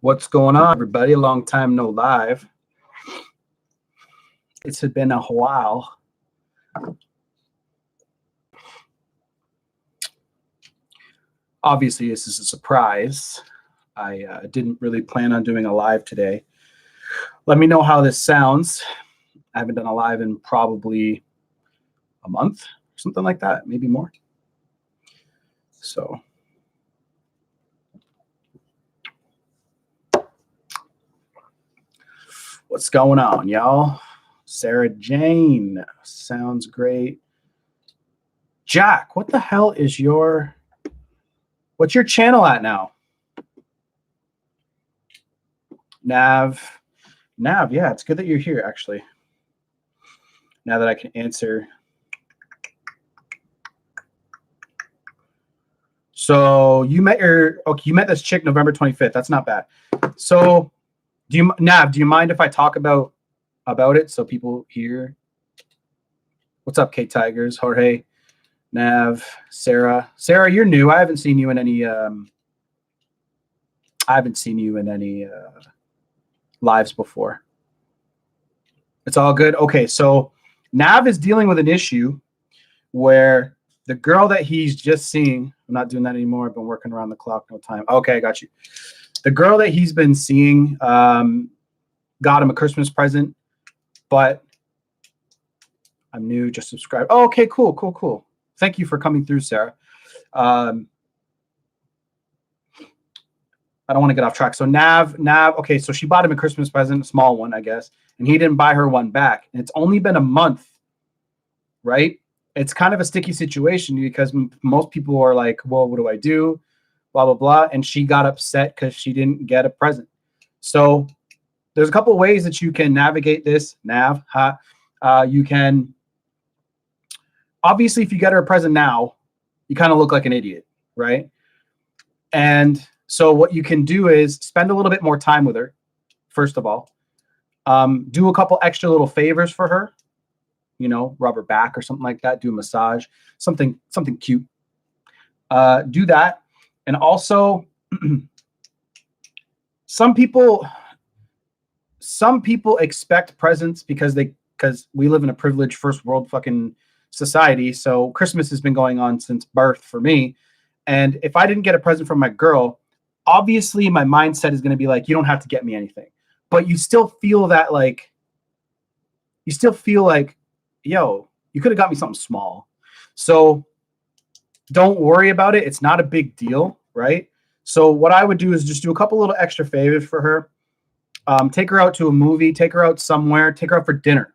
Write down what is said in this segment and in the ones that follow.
What's going on, everybody? A long time no live. It's been a while. Obviously, this is a surprise. I didn't really plan on doing a live today. Let me know how this sounds. I haven't done a live in probably a month, something like that, maybe more. So, what's going on, y'all? Sarah Jane sounds great. Jack, what the hell is what's your channel at now? Nav, yeah, it's good that you're here, actually. Now that I can answer. So you met this chick November 25th. That's not bad. So do you mind if I talk about it so people hear? What's up, Kate Tigers, Jorge, Nav, Sarah. Sarah, you're new. I haven't seen you in any lives before. It's all good. Okay, so Nav is dealing with an issue where the girl that he's just seeing, I'm not doing that anymore. I've been working around the clock, no time. Okay, I got you. The girl that he's been seeing got him a Christmas present, but I'm new, just subscribe. Oh, okay, cool. Thank you for coming through, Sarah. I don't want to get off track. So Nav, okay, so she bought him a Christmas present, a small one, I guess, and he didn't buy her one back. And it's only been a month, right? It's kind of a sticky situation because most people are like, well, what do I do? Blah, blah, blah. And she got upset because she didn't get a present. So there's a couple of ways that you can navigate this, Nav. You can, obviously, if you get her a present now, you kind of look like an idiot, right? And so what you can do is spend a little bit more time with her, first of all. Do a couple extra little favors for her. Rub her back or something like that. Do a massage, something cute. Do that. And also, some people expect presents because we live in a privileged first world fucking society. So Christmas has been going on since birth for me. And if I didn't get a present from my girl, obviously my mindset is going to be like, you don't have to get me anything. But you still feel that yo, you could have got me something small. So don't worry about it. It's not a big deal, right? So what I would do is just do a couple little extra favors for her. Take her out to a movie, take her out somewhere, take her out for dinner.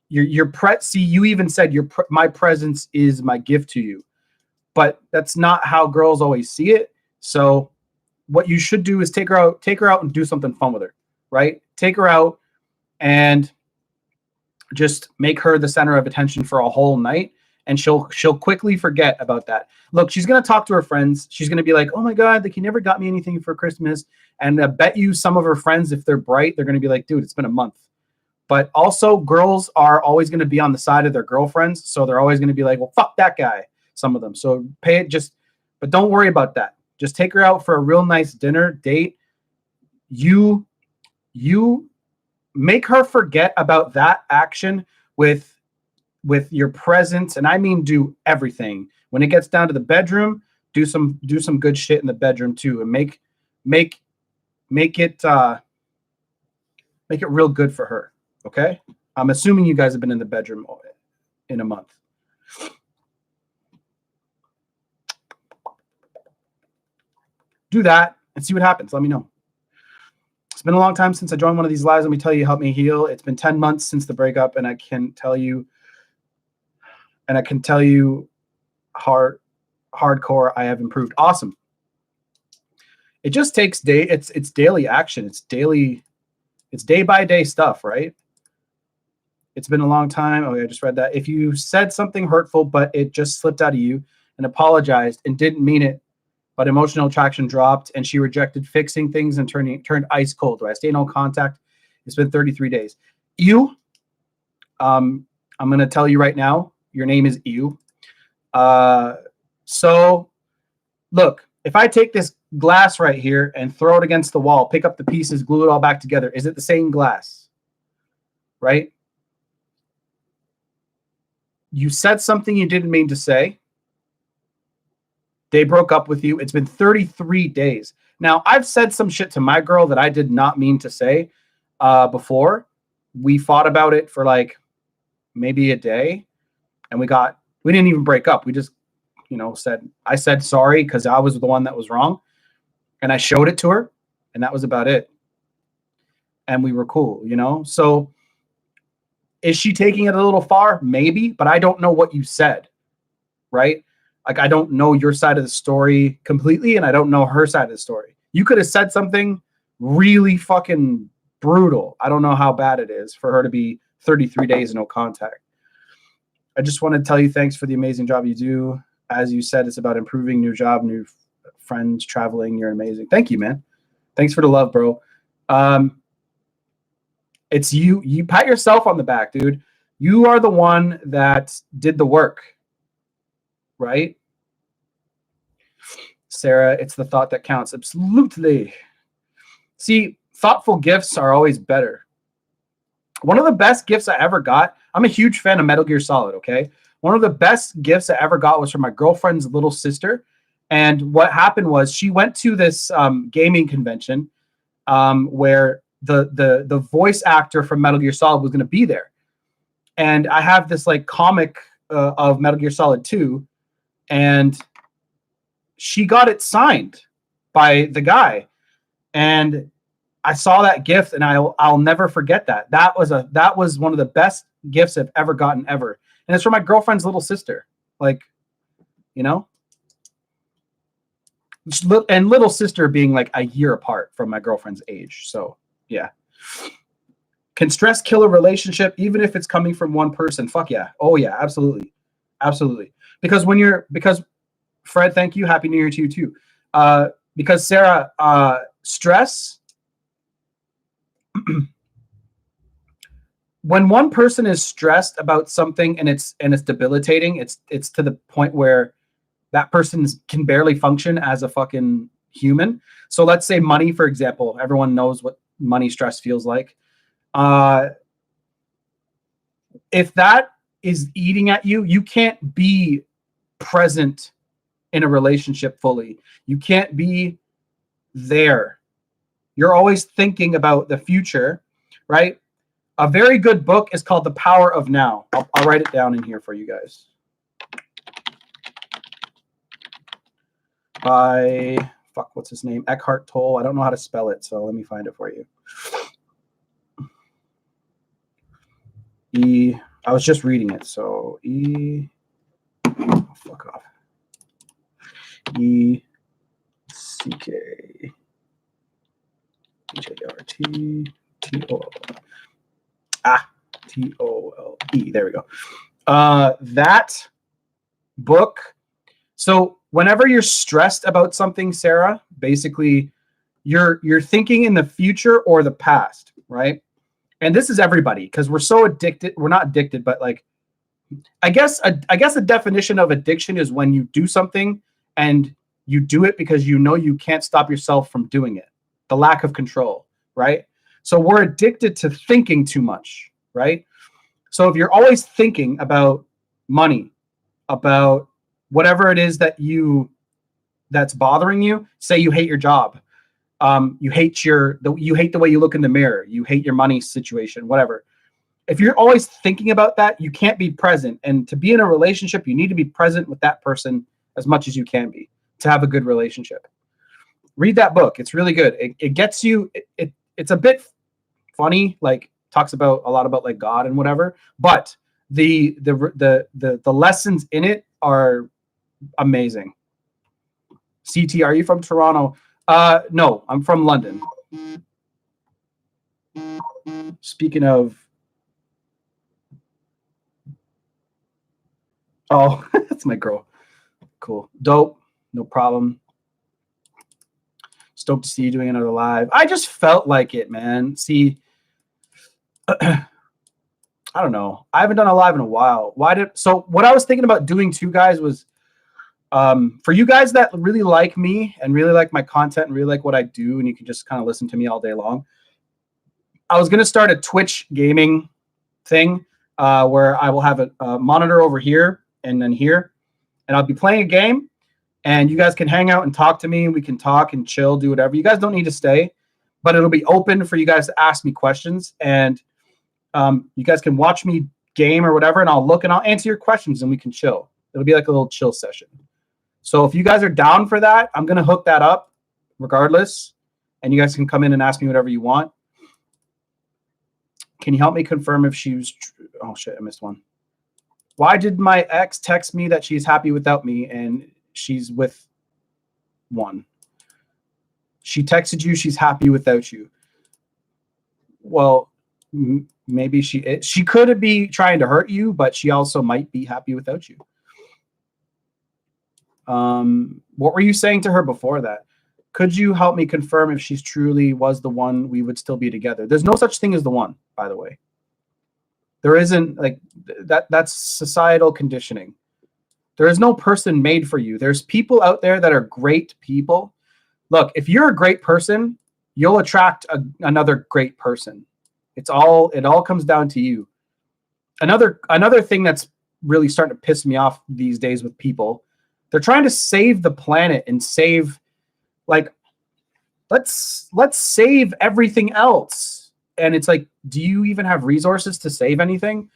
You even said my presence is my gift to you, but that's not how girls always see it. So what you should do is take her out and do something fun with her, right? Take her out and just make her the center of attention for a whole night, and she'll quickly forget about that. Look, she's going to talk to her friends. She's going to be like, oh my God, he never got me anything for Christmas. And I bet you some of her friends, if they're bright, they're going to be like, dude, it's been a month. But also girls are always going to be on the side of their girlfriends. So they're always going to be like, well, fuck that guy. Some of them. So but don't worry about that. Just take her out for a real nice dinner date. You make her forget about that action with your presence, and I mean do everything. When it gets down to the bedroom, do some good shit in the bedroom too, and make it real good for her. Okay? I'm assuming you guys have been in the bedroom in a month. Do that and see what happens. Let me know. It's been a long time since I joined one of these lives. Let me tell you, help me heal. It's been 10 months since the breakup, and I can tell you hardcore, I have improved. Awesome. It just takes it's daily action. It's day by day stuff, right? It's been a long time. Oh, I just read that. If you said something hurtful, but it just slipped out of you and apologized and didn't mean it, but emotional attraction dropped and she rejected fixing things and turned ice cold. Do I stay in no contact? It's been 33 days. I'm going to tell you right now, your name is Ew. So look, If I take this glass right here and throw it against the wall, pick up the pieces, glue it all back together, is it the same glass? Right? You said something you didn't mean to say. They broke up with you. It's been 33 days. Now, I've said some shit to my girl that I did not mean to say before. We fought about it for like maybe a day, and we didn't even break up. We just, I said sorry because I was the one that was wrong, and I showed it to her, and that was about it. And we were cool, So is she taking it a little far? Maybe, but I don't know what you said, right? Like, I don't know your side of the story completely, and I don't know her side of the story. You could have said something really fucking brutal. I don't know how bad it is for her to be 33 days no contact. I just want to tell you thanks for the amazing job you do. As you said, it's about improving, new job, new friends, traveling. You're amazing. Thank you, man. Thanks for the love, bro. It's you. You pat yourself on the back, dude. You are the one that did the work. Right? Sarah, it's the thought that counts. Absolutely. See, thoughtful gifts are always better. One of the best gifts I ever got, I'm a huge fan of Metal Gear Solid, okay? One of the best gifts I ever got was from my girlfriend's little sister. And what happened was she went to this gaming convention where the voice actor from Metal Gear Solid was going to be there. And I have this like comic of Metal Gear Solid 2, and she got it signed by the guy. And I saw that gift, and I'll never forget that. That was one of the best gifts I've ever gotten ever. And it's from my girlfriend's little sister. Like, and little sister being like a year apart from my girlfriend's age. So yeah. Can stress kill a relationship even if it's coming from one person? Fuck yeah. Oh yeah, absolutely. Absolutely. Because Fred, thank you. Happy New Year to you too. Because Sarah, stress, when one person is stressed about something and it's debilitating, it's to the point where that person can barely function as a fucking human. So let's say money, for example. Everyone knows what money stress feels like. If that is eating at you, you can't be present in a relationship fully. You can't be there. You're always thinking about the future, right? A very good book is called The Power of Now. I'll write it down in here for you guys. By, what's his name? Eckhart Tolle. I don't know how to spell it, so let me find it for you. I was just reading it, so fuck off. Eckharttole. There we go. That book. So whenever you're stressed about something, Sarah, basically you're thinking in the future or the past, right? And this is everybody, because we're so addicted. We're not addicted, but like, I guess the definition of addiction is when you do something and you do it because you can't stop yourself from doing it. The lack of control, right? So we're addicted to thinking too much, right? So if you're always thinking about money, about whatever it is that's bothering you, say you hate your job, you hate the way you look in the mirror, you hate your money situation, whatever. If you're always thinking about that, you can't be present. And to be in a relationship, you need to be present with that person as much as you can be to have a good relationship. Read that book. It's really good. It gets you, it's a bit funny, like talks about a lot about like God and whatever, but the lessons in it are amazing. CT, are you from Toronto? No, I'm from London. Speaking of, oh, that's my girl. Cool. Dope. No problem. Stoked to see you doing another live. I just felt like it, man. See, I don't know. I haven't done a live in a while. So what I was thinking about doing too, guys, was For you guys that really like me and really like my content and really like what I do, and you can just kind of listen to me all day long, I was going to start a Twitch gaming thing where I will have a monitor over here and then here, and I'll be playing a game, and you guys can hang out and talk to me, and we can talk and chill, do whatever. You guys don't need to stay, but it'll be open for you guys to ask me questions, and you guys can watch me game or whatever, and I'll look and I'll answer your questions, and we can chill. It'll be like a little chill session. So if you guys are down for that, I'm going to hook that up regardless, and you guys can come in and ask me whatever you want. Can you help me confirm if she was... Oh, shit, I missed one. Why did my ex text me that she's happy without me and she's with one? She texted you she's happy without you. Well, maybe she could be trying to hurt you, but she also might be happy without you. What were you saying to her before that? Could you help me confirm if she's truly was the one, we would still be together? There's no such thing as the one, by the way. There isn't, like, that's societal conditioning. There is no person made for you. There's people out there that are great people. Look, if you're a great person, you'll attract another great person. It all comes down to you. Another thing that's really starting to piss me off these days with people, they're trying to save the planet and save, like, let's save everything else. And it's like, do you even have resources to save anything?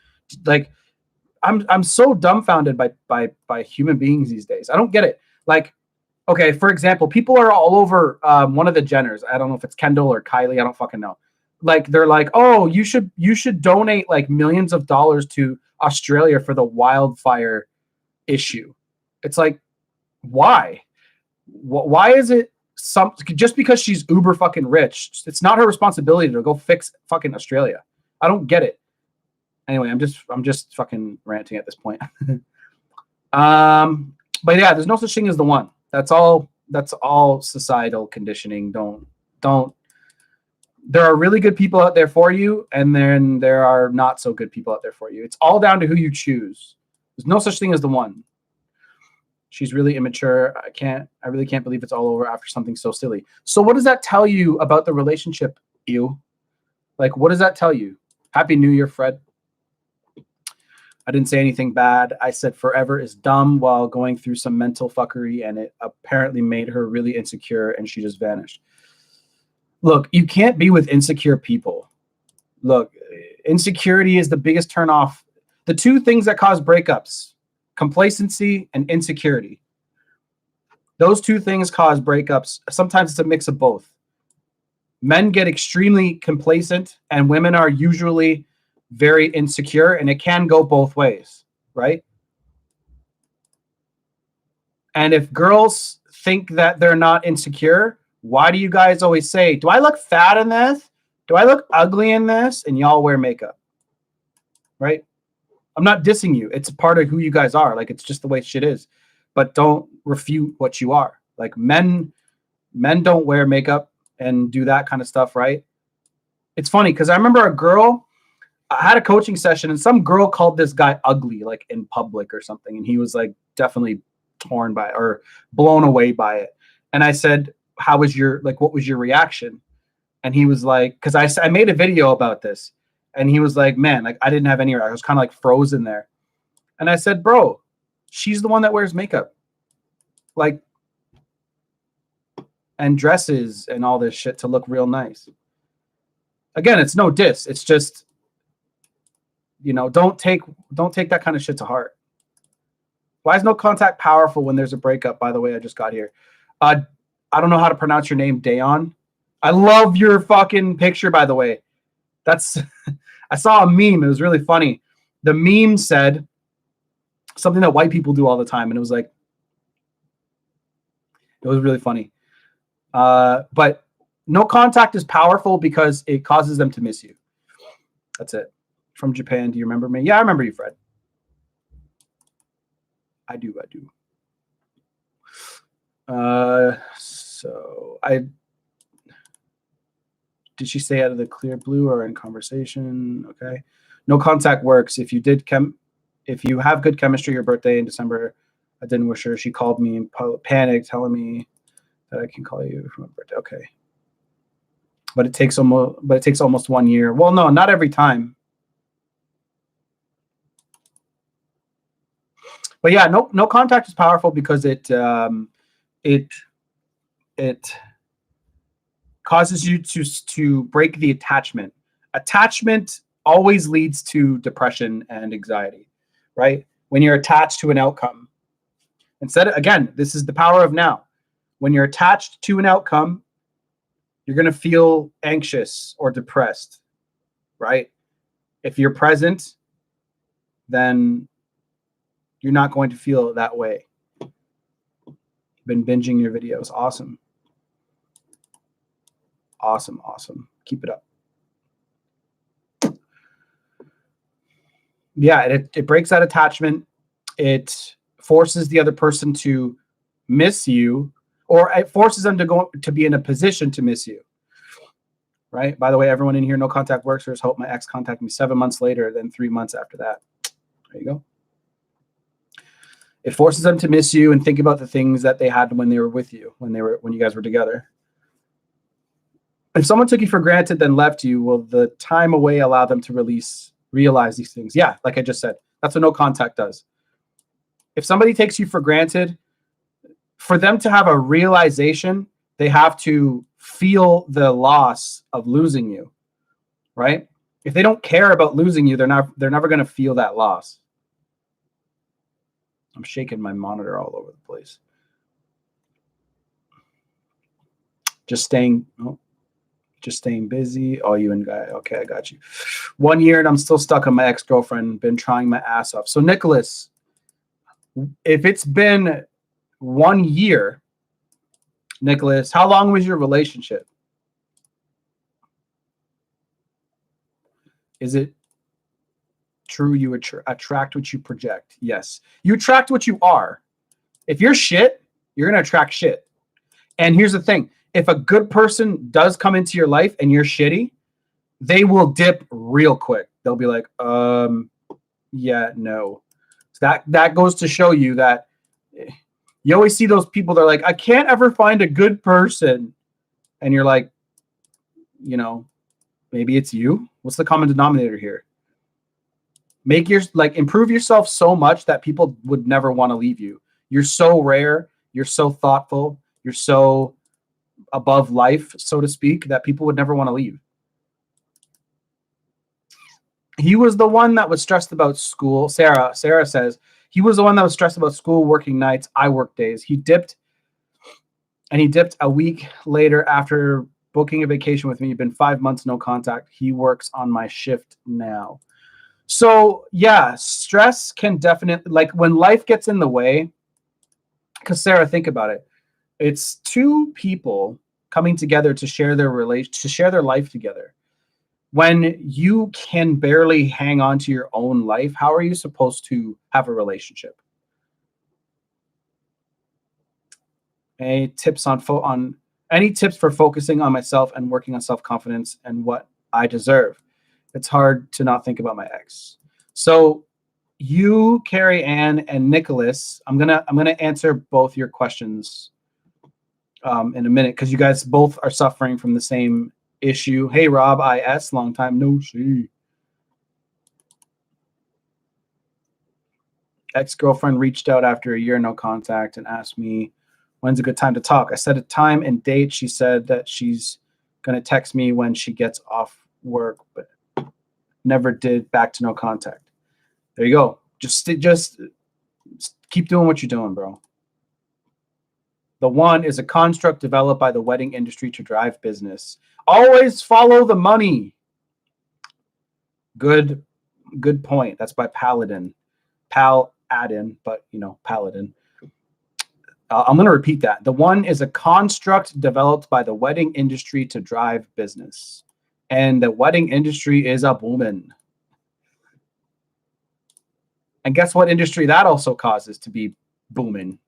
Like, I'm so dumbfounded by human beings these days. I don't get it. Like, okay, for example, people are all over one of the Jenners. I don't know if it's Kendall or Kylie. I don't fucking know. Like, they're like, oh, you should donate like millions of dollars to Australia for the wildfire issue. It's like, why? Why is it just because she's uber fucking rich? It's not her responsibility to go fix fucking Australia. I don't get it. Anyway, I'm just fucking ranting at this point. But yeah, there's no such thing as the one. That's all societal conditioning. Don't. There are really good people out there for you, and then there are not so good people out there for you. It's all down to who you choose. There's no such thing as the one. She's really immature. I really can't believe it's all over after something so silly. So what does that tell you about the relationship, ew? Like, what does that tell you? Happy New Year, Fred. I didn't say anything bad. I said forever is dumb while going through some mental fuckery, and it apparently made her really insecure, and she just vanished. Look, you can't be with insecure people. Look, insecurity is the biggest turnoff. The two things that cause breakups: complacency and insecurity. Those two things cause breakups. Sometimes it's a mix of both. Men get extremely complacent, and women are usually very insecure, and it can go both ways, right? And if girls think that they're not insecure, why do you guys always say, do I look fat in this? Do I look ugly in this? And y'all wear makeup, right? I'm not dissing you. It's a part of who you guys are. Like, it's just the way shit is. But don't refute what you are. Like, men don't wear makeup and do that kind of stuff, right? It's funny because I remember a girl, I had a coaching session, and some girl called this guy ugly, like in public or something. And he was like definitely torn by it or blown away by it. And I said, what was your reaction? And he was like, because I made a video about this. And he was like, man, like, I didn't have any, I was kind of like frozen there. And I said, bro, she's the one that wears makeup. Like, and dresses and all this shit to look real nice. Again, it's no diss. It's just, don't take that kind of shit to heart. Why is no contact powerful when there's a breakup? By the way, I just got here. I don't know how to pronounce your name, Dayon. I love your fucking picture, by the way. I saw a meme. It was really funny. The meme said something that white people do all the time, and it was like, it was really funny. But no contact is powerful because it causes them to miss you. That's it. From Japan, do you remember me? Yeah, I remember you, Fred. I do. Did she say out of the clear blue or in conversation? Okay. No contact works. If you have good chemistry, your birthday in December, I didn't wish her. She called me in panic, telling me that I can call you from my birthday. Okay. But it takes almost 1 year. Well, no, not every time. But yeah, no contact is powerful because it causes you to break the attachment. Attachment always leads to depression and anxiety, right? When you're attached to an outcome. Again, this is the power of now. When you're attached to an outcome, you're going to feel anxious or depressed, right? If you're present, then you're not going to feel that way. Been binging your videos. Awesome. Awesome. Keep it up. Yeah, it breaks that attachment. It forces the other person to miss you, or it forces them to be in a position to miss you. Right? By the way, everyone in here, no contact works. There's hope. My ex contacted me 7 months later, then 3 months after that. There you go. It forces them to miss you and think about the things that they had when they were with you, when you guys were together. If someone took you for granted, then left you, will the time away allow them to realize these things? Yeah, like I just said, that's what no contact does. If somebody takes you for granted, for them to have a realization, they have to feel the loss of losing you, right? If they don't care about losing you, they're never going to feel that loss. I'm shaking my monitor all over the place. Just staying busy. Oh, you and guy. Okay, I got you. 1 year and I'm still stuck on my ex-girlfriend. Been trying my ass off. So Nicholas, if it's been 1 year, Nicholas, how long was your relationship? Is it true you attract what you project? Yes. You attract what you are. If you're shit, you're going to attract shit. And here's the thing. If a good person does come into your life and you're shitty, they will dip real quick. They'll be like, yeah, no. So that goes to show you that you always see those people that are like, I can't ever find a good person. And you're like, maybe it's you. What's the common denominator here? Improve yourself so much that people would never want to leave you. You're so rare. You're so thoughtful. You're so above life, so to speak, that people would never want to leave. He was the one that was stressed about school. Sarah says he was the one that was stressed about school, working nights. I work days. He dipped a week later after booking a vacation with me. Been 5 months, no contact. He works on my shift now. So yeah, stress can definitely, like when life gets in the way, because Sarah, think about it. It's two people coming together to share their life together. When you can barely hang on to your own life, how are you supposed to have a relationship? Any tips any tips for focusing on myself and working on self-confidence and what I deserve? It's hard to not think about my ex. So you, Carrie Ann, and Nicholas, I'm gonna answer both your questions in a minute because you guys both are suffering from the same issue. Hey, Rob IS, long time no see. Ex-girlfriend reached out after a year no contact and asked me when's a good time to talk. I set a time and date. She said that she's going to text me when she gets off work, but never did. Back to no contact. There you go. Just keep doing what you're doing, bro. The one is a construct developed by the wedding industry to drive business. Always follow the money. Good point. That's by Paladin. Paladin, but Paladin. I'm going to repeat that. The one is a construct developed by the wedding industry to drive business. And the wedding industry is a booming. And guess what industry that also causes to be booming?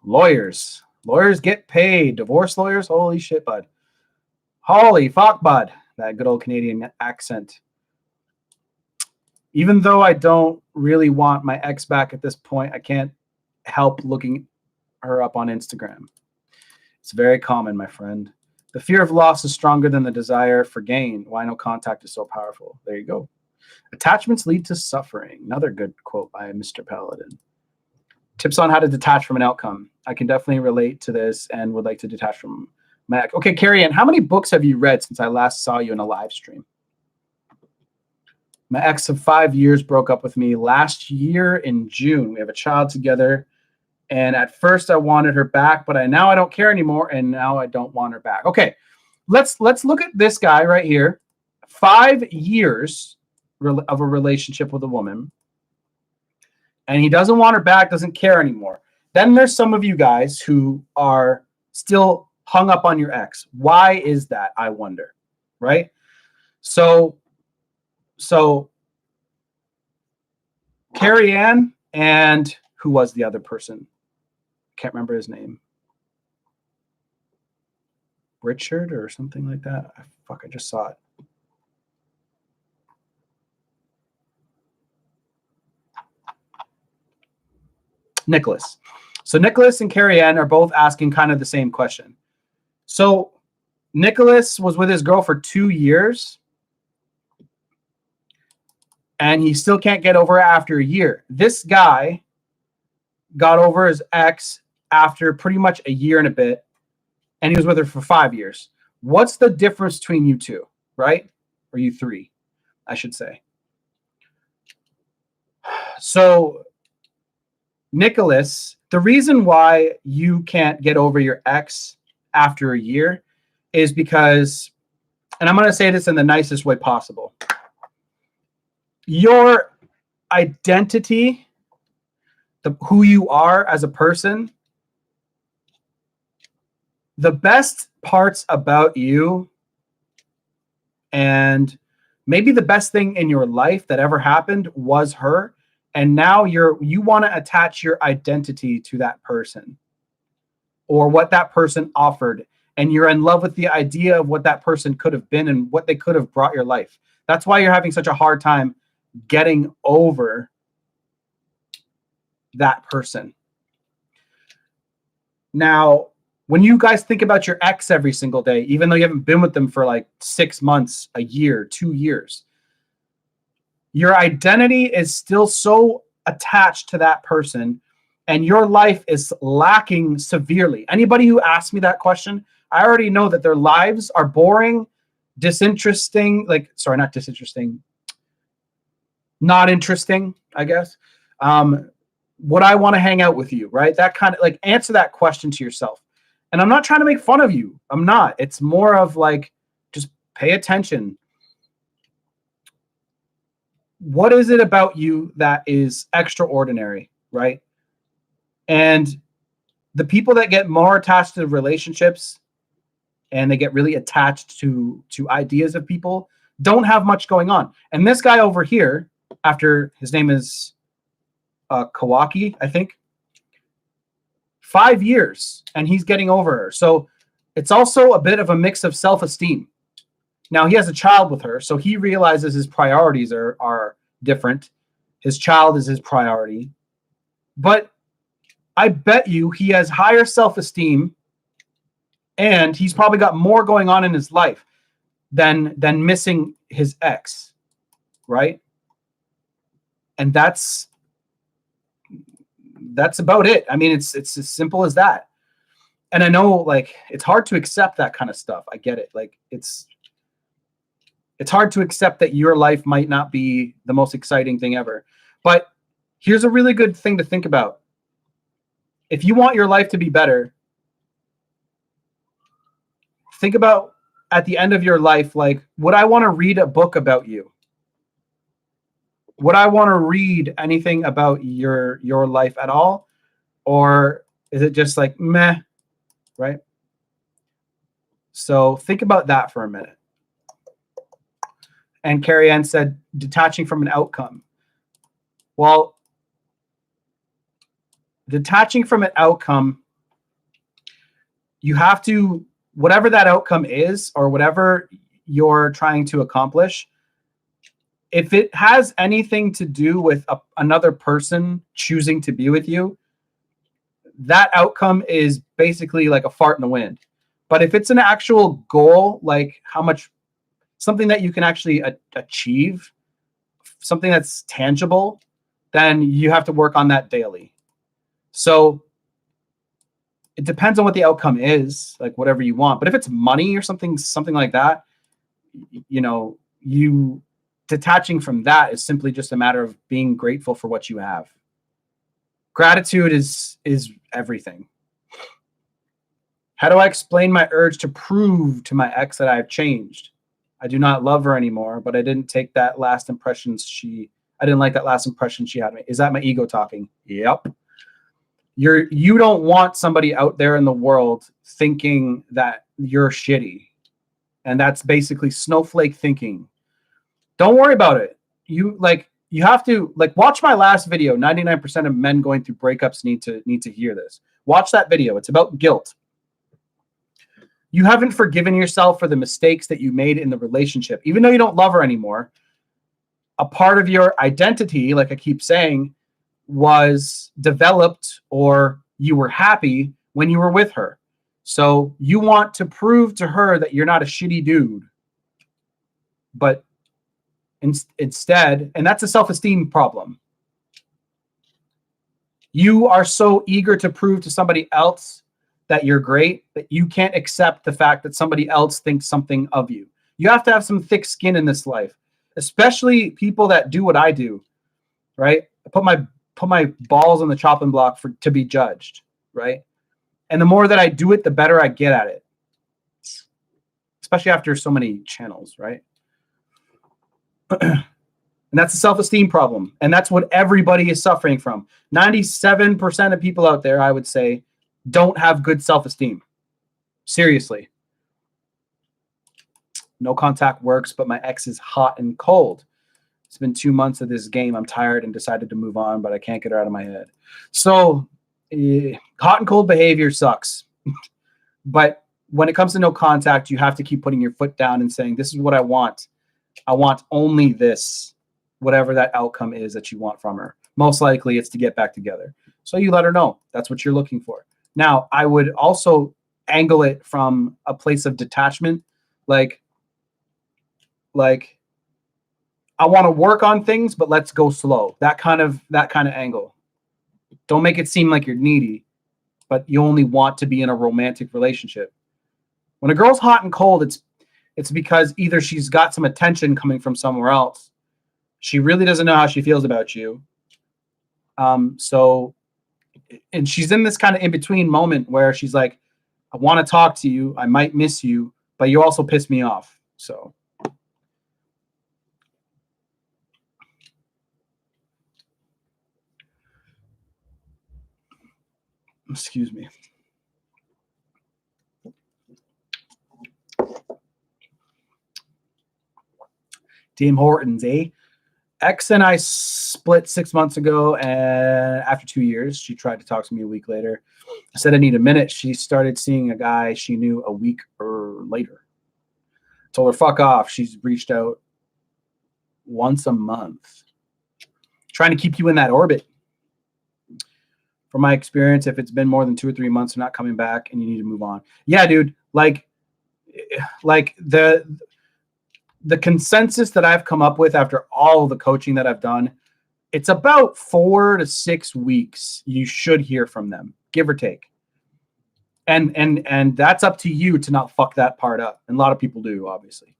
Lawyers. Lawyers get paid. Divorce lawyers, holy shit, bud. Holy fuck, bud. That good old Canadian accent. Even though I don't really want my ex back at this point, I can't help looking her up on Instagram. It's very common, my friend. The fear of loss is stronger than the desire for gain. Why no contact is so powerful. There you go. Attachments lead to suffering. Another good quote by Mr. Paladin. Tips on how to detach from an outcome. I can definitely relate to this and would like to detach from my ex. Okay, Carrie Ann, how many books have you read since I last saw you in a live stream? My ex of 5 years broke up with me last year in June. We have a child together. And at first I wanted her back, but now I don't care anymore. And now I don't want her back. Okay, let's look at this guy right here. 5 years of a relationship with a woman. And he doesn't want her back, doesn't care anymore. Then there's some of you guys who are still hung up on your ex. Why is that, I wonder, right? So Carrie Ann and who was the other person? Can't remember his name. Richard or something like that. I just saw it. Nicholas. So Nicholas and Carrie Ann are both asking kind of the same question. So Nicholas was with his girl for 2 years. And he still can't get over it after a year. This guy got over his ex after pretty much a year and a bit. And he was with her for 5 years. What's the difference between you two, right? Or you three, I should say. So Nicholas, the reason why you can't get over your ex after a year is because, and I'm going to say this in the nicest way possible, your identity, who you are as a person, the best parts about you, and maybe the best thing in your life that ever happened was her. And now you want to attach your identity to that person or what that person offered. And you're in love with the idea of what that person could have been and what they could have brought your life. That's why you're having such a hard time getting over that person. Now, when you guys think about your ex every single day, even though you haven't been with them for like 6 months, a year, 2 years, your identity is still so attached to that person and your life is lacking severely. Anybody who asks me that question, I already know that their lives are boring, disinteresting, not interesting, I guess. Would I want to hang out with you, right? That kind of like answer that question to yourself. And I'm not trying to make fun of you. I'm not. It's more of like, just pay attention. What is it about you that is extraordinary, right? And the people that get more attached to relationships and they get really attached to ideas of people don't have much going on. And this guy over here, after his name is Kawaki, I think, 5 years, and he's getting over her. So it's also a bit of a mix of self-esteem. Now, he has a child with her, so he realizes his priorities are different. His child is his priority. But I bet you he has higher self-esteem, and he's probably got more going on in his life than missing his ex, right? And that's about it. I mean, it's as simple as that. And I know, like, it's hard to accept that kind of stuff. I get it. Like, it's hard to accept that your life might not be the most exciting thing ever. But here's a really good thing to think about. If you want your life to be better, think about at the end of your life, like, would I want to read a book about you? Would I want to read anything about your life at all? Or is it just like, meh, right? So think about that for a minute. And Carrie Ann said, detaching from an outcome. Well, detaching from an outcome, you have to, whatever that outcome is, or whatever you're trying to accomplish, if it has anything to do with another person choosing to be with you, that outcome is basically like a fart in the wind. But if it's an actual goal, like how much, something that you can actually achieve, something that's tangible, then you have to work on that daily. So it depends on what the outcome is, like whatever you want. But if it's money or something like that, you know, you detaching from that is simply just a matter of being grateful for what you have. Gratitude is everything. How do I explain my urge to prove to my ex that I've changed? I do not love her anymore, but I didn't take that last impression I didn't like that last impression she had of me. Is that my ego talking? Yep. You don't want somebody out there in the world thinking that you're shitty. And that's basically snowflake thinking. Don't worry about it. You have to watch my last video. 99% of men going through breakups need to hear this. Watch that video. It's about guilt. You haven't forgiven yourself for the mistakes that you made in the relationship. Even though you don't love her anymore, a part of your identity, like I keep saying, was developed, or you were happy when you were with her. So you want to prove to her that you're not a shitty dude. But instead, and that's a self-esteem problem. You are so eager to prove to somebody else that you're great that you can't accept the fact that somebody else thinks something of you. You have to have some thick skin in this life, especially people that do what I do, right? I put my balls on the chopping block to be judged, right? And the more that I do it, the better I get at it, especially after so many channels, right? And that's a self-esteem problem. And that's what everybody is suffering from. 97% of people out there, I would say, don't have good self-esteem. Seriously. No contact works, but my ex is hot and cold. It's been 2 months of this game. I'm tired and decided to move on, but I can't get her out of my head. So hot and cold behavior sucks. But when it comes to no contact, you have to keep putting your foot down and saying, this is what I want. I want only this, whatever that outcome is that you want from her. Most likely it's to get back together. So you let her know that's what you're looking for. Now, I would also angle it from a place of detachment. Like I want to work on things, but let's go slow. That kind of angle. Don't make it seem like you're needy, but you only want to be in a romantic relationship. When a girl's hot and cold, it's because either she's got some attention coming from somewhere else. She really doesn't know how she feels about you. And she's in this kind of in-between moment where she's like, I want to talk to you. I might miss you, but you also piss me off. So excuse me. Tim Hortons, eh? Ex and I split 6 months ago, and after 2 years, she tried to talk to me a week later. I said I need a minute. She started seeing a guy she knew a week or later. Told her, fuck off. She's reached out once a month. Trying to keep you in that orbit. From my experience, if it's been more than 2 or 3 months, you're not coming back and you need to move on. Yeah, dude. Like the consensus that I've come up with after all of the coaching that I've done, it's about 4 to 6 weeks you should hear from them, give or take. And that's up to you to not fuck that part up. And a lot of people do, obviously.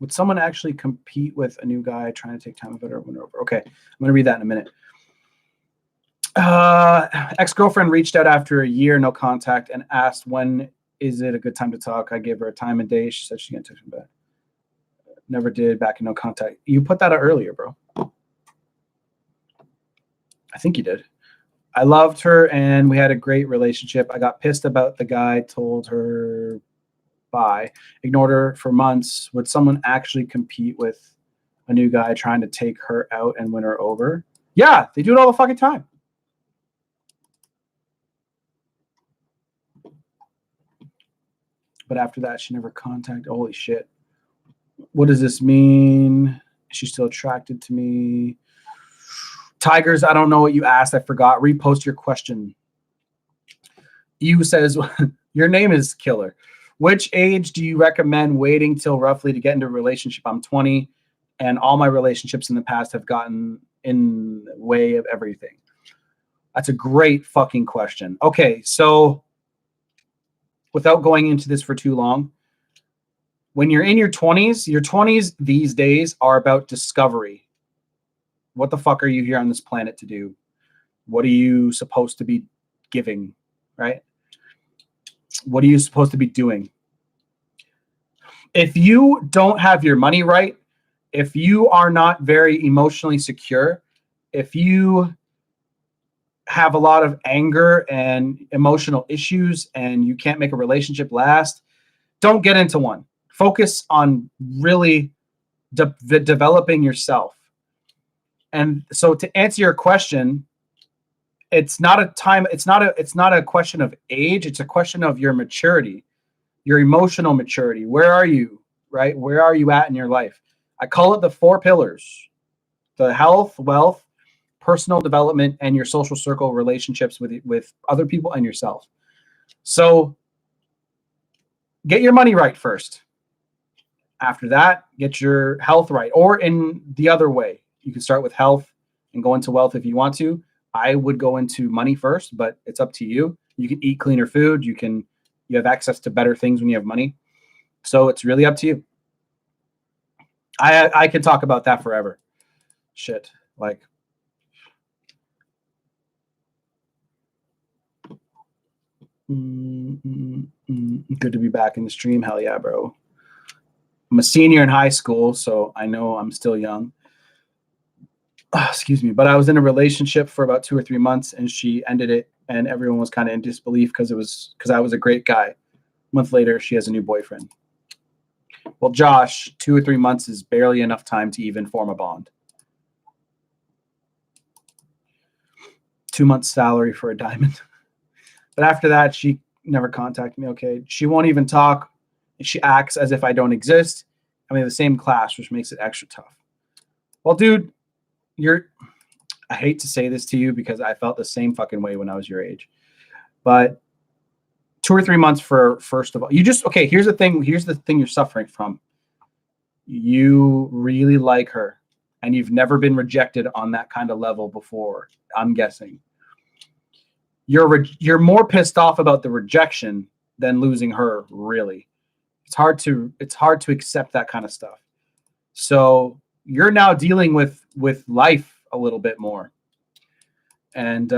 Would someone actually compete with a new guy trying to take time of it or win over? Okay, I'm going to read that in a minute. Ex-girlfriend reached out after a year, no contact, and asked when is it a good time to talk. I gave her a time and day. She said she's going to text me back. Never did, back in no contact. You put that out earlier, bro. I think you did. I loved her and we had a great relationship. I got pissed about the guy, told her bye, ignored her for months. Would someone actually compete with a new guy trying to take her out and win her over? Yeah, they do it all the fucking time. But after that, she never contacted. Holy shit. What does this mean? She's still attracted to me. Tigers, I don't know what you asked. I forgot. Repost your question. You says, your name is Killer. Which age do you recommend waiting till roughly to get into a relationship? I'm 20, and all my relationships in the past have gotten in the way of everything. That's a great fucking question. Okay, so without going into this for too long, when you're in your 20s these days are about discovery. What the fuck are you here on this planet to do? What are you supposed to be giving, right? What are you supposed to be doing? If you don't have your money right, if you are not very emotionally secure, if you have a lot of anger and emotional issues and you can't make a relationship last, don't get into one. Focus on really developing yourself. And so to answer your question, it's not a question of age, it's a question of your maturity, your emotional maturity. Where are you, right? Where are you at in your life? I call it the 4 pillars: the health, wealth, personal development, and your social circle relationships with other people and yourself. So get your money right first. After that, get your health right, or in the other way. You can start with health and go into wealth if you want to. I would go into money first, but it's up to you. You can eat cleaner food. You have access to better things when you have money. So it's really up to you. I could talk about that forever. Shit. Like, good to be back in the stream. Hell yeah, bro. I'm a senior in high school, so I know I'm still young. Excuse me. But I was in a relationship for about 2 or 3 months, and she ended it, and everyone was kind of in disbelief because I was a great guy. A month later, she has a new boyfriend. Well, Josh, 2 or 3 months is barely enough time to even form a bond. 2 months salary for a diamond. But after that, she never contacted me. Okay. She won't even talk. She acts as if I don't exist. I mean, the same class, which makes it extra tough. Well, dude, I hate to say this to you because I felt the same fucking way when I was your age. But 2 or 3 months for, first of all, here's the thing you're suffering from. You really like her, and you've never been rejected on that kind of level before, I'm guessing. You're more pissed off about the rejection than losing her, really. It's hard to accept that kind of stuff. So you're now dealing with life a little bit more, and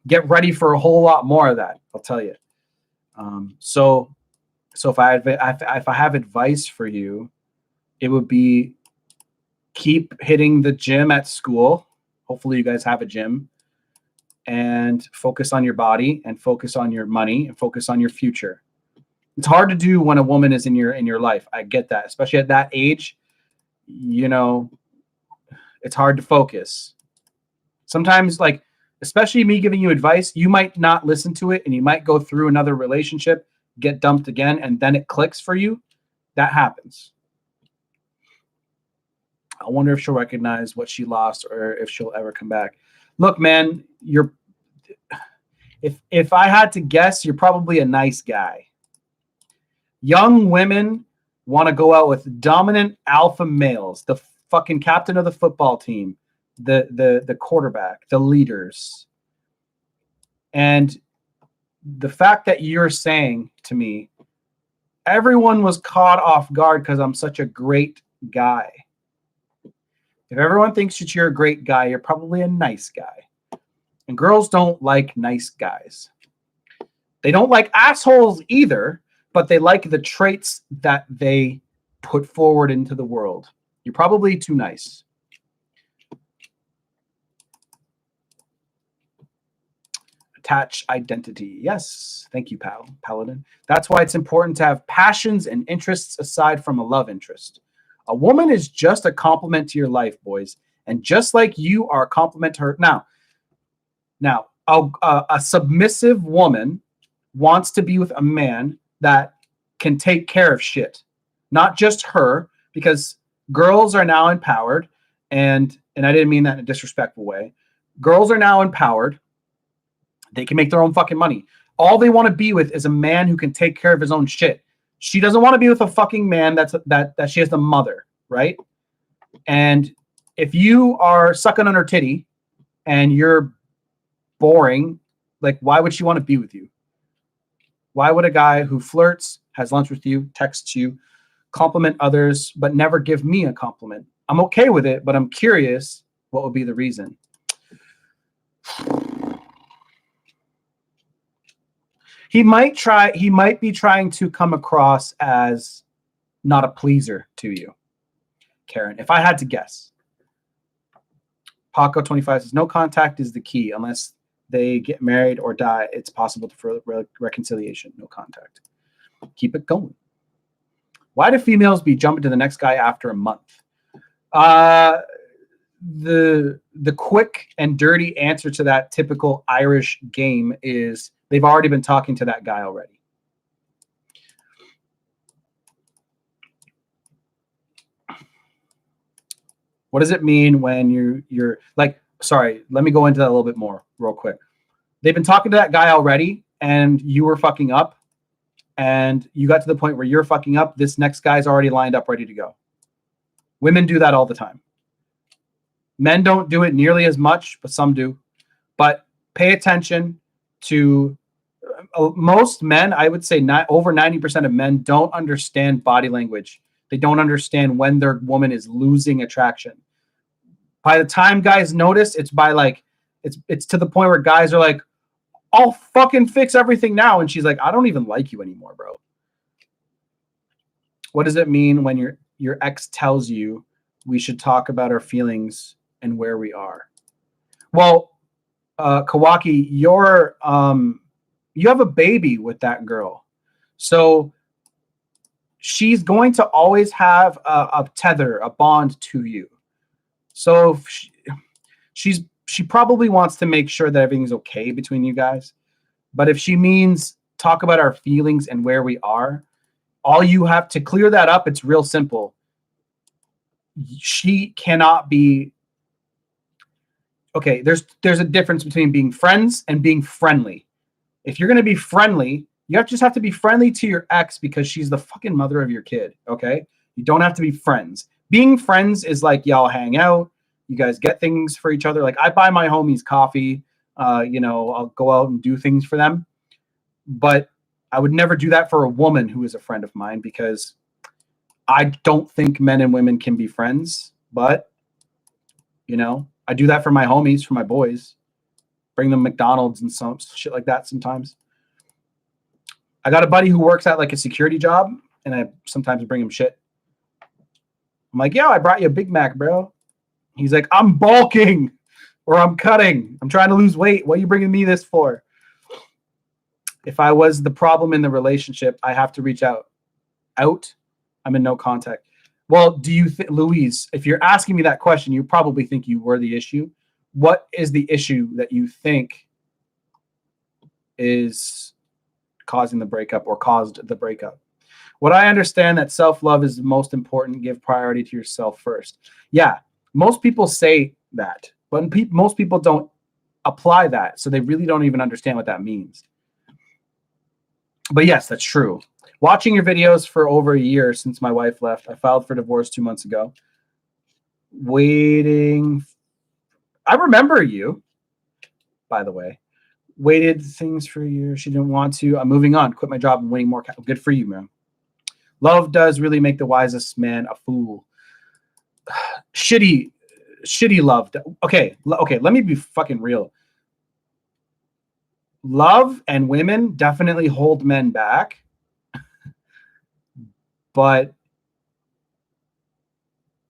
get ready for a whole lot more of that. I'll tell you. So if I have advice for you, it would be keep hitting the gym at school. Hopefully you guys have a gym, and focus on your body and focus on your money and focus on your future. It's hard to do when a woman is in your life. I get that, especially at that age. It's hard to focus. Sometimes, like, especially me giving you advice, you might not listen to it, and you might go through another relationship, get dumped again, and then it clicks for you. That happens. I wonder if she'll recognize what she lost or if she'll ever come back. Look, man, if I had to guess, you're probably a nice guy. Young women want to go out with dominant alpha males, the fucking captain of the football team, the quarterback, the leaders. And the fact that you're saying to me, everyone was caught off guard because I'm such a great guy. If everyone thinks that you're a great guy, you're probably a nice guy. And girls don't like nice guys. They don't like assholes either, but they like the traits that they put forward into the world. You're probably too nice. Attach identity. Yes. Thank you, Paladin. That's why it's important to have passions and interests aside from a love interest. A woman is just a compliment to your life, boys. And just like you are a compliment to her. Now, a submissive woman wants to be with a man that can take care of shit. Not just her, because girls are now empowered, and I didn't mean that in a disrespectful way. Girls are now empowered. They can make their own fucking money. All they want to be with is a man who can take care of his own shit. She doesn't want to be with a fucking man that she has the mother, right? And if you are sucking on her titty and you're boring, like, why would she want to be with you? Why would a guy who flirts, has lunch with you, texts you, compliment others, but never give me a compliment? I'm okay with it, but I'm curious what would be the reason. He might be trying to come across as not a pleaser to you, Karen, if I had to guess. Paco 25 says, no contact is the key. Unless they get married or die, it's possible for reconciliation. No contact. Keep it going. Why do females be jumping to the next guy after a month? The quick and dirty answer to that typical Irish game is they've already been talking to that guy already. What does it mean when you're like, sorry, let me go into that a little bit more real quick. They've been talking to that guy already and you were fucking up and you got to the point where you're fucking up. This next guy's already lined up, ready to go. Women do that all the time. Men don't do it nearly as much, but some do. But pay attention to most men. I would say over 90% of men don't understand body language. They don't understand when their woman is losing attraction. By the time guys notice, it's by like, it's to the point where guys are like, I'll fucking fix everything now. And she's like, I don't even like you anymore, bro. What does it mean when your ex tells you we should talk about our feelings and where we are? Well, Kawaki, you have a baby with that girl. So she's going to always have a tether, a bond to you. So she probably wants to make sure that everything's okay between you guys. But if she means talk about our feelings and where we are, all you have to clear that up. It's real simple. She cannot be. Okay, there's a difference between being friends and being friendly. If you're going to be friendly, you just have to be friendly to your ex because she's the fucking mother of your kid, okay? You don't have to be friends. Being friends is like y'all hang out, you guys get things for each other. Like I buy my homies coffee, I'll go out and do things for them. But I would never do that for a woman who is a friend of mine because I don't think men and women can be friends. But, I do that for my homies, for my boys. Bring them McDonald's and some shit like that sometimes. I got a buddy who works at like a security job, and I sometimes bring him shit. I'm like, yo, I brought you a Big Mac, bro. He's like, I'm bulking or I'm cutting. I'm trying to lose weight. What are you bringing me this for? If I was the problem in the relationship, I have to reach out. I'm in no contact. Well, do you think, Louise, if you're asking me that question, you probably think you were the issue. What is the issue that you think is causing the breakup or caused the breakup? What I understand that self-love is the most important. Give priority to yourself first. Yeah, most people say that, but most people don't apply that. So they really don't even understand what that means. But yes, that's true. Watching your videos for over a year since my wife left. I filed for divorce 2 months ago. I remember you, by the way. Waited things for a year. She didn't want to. I'm moving on. Quit my job and winning more. Good for you, man. Love does really make the wisest man a fool. Shitty love. Okay. Let me be fucking real. Love and women definitely hold men back. But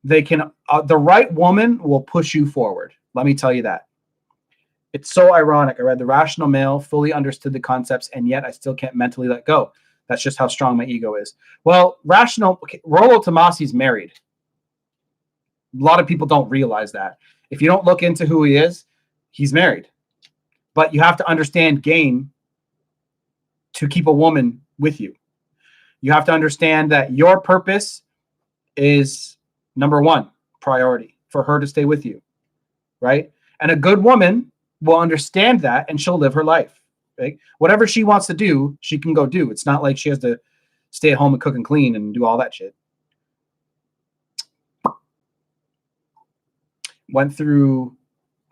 they can, the right woman will push you forward. Let me tell you that. It's so ironic. I read The Rational Male, fully understood the concepts, and yet I still can't mentally let go. That's just how strong my ego is. Well, Rollo Tomasi's married. A lot of people don't realize that. If you don't look into who he is, he's married. But you have to understand game to keep a woman with you. You have to understand that your purpose is number one priority for her to stay with you, right? And a good woman will understand that and she'll live her life, right? Whatever she wants to do, she can go do. It's not like she has to stay at home and cook and clean and do all that shit. Went through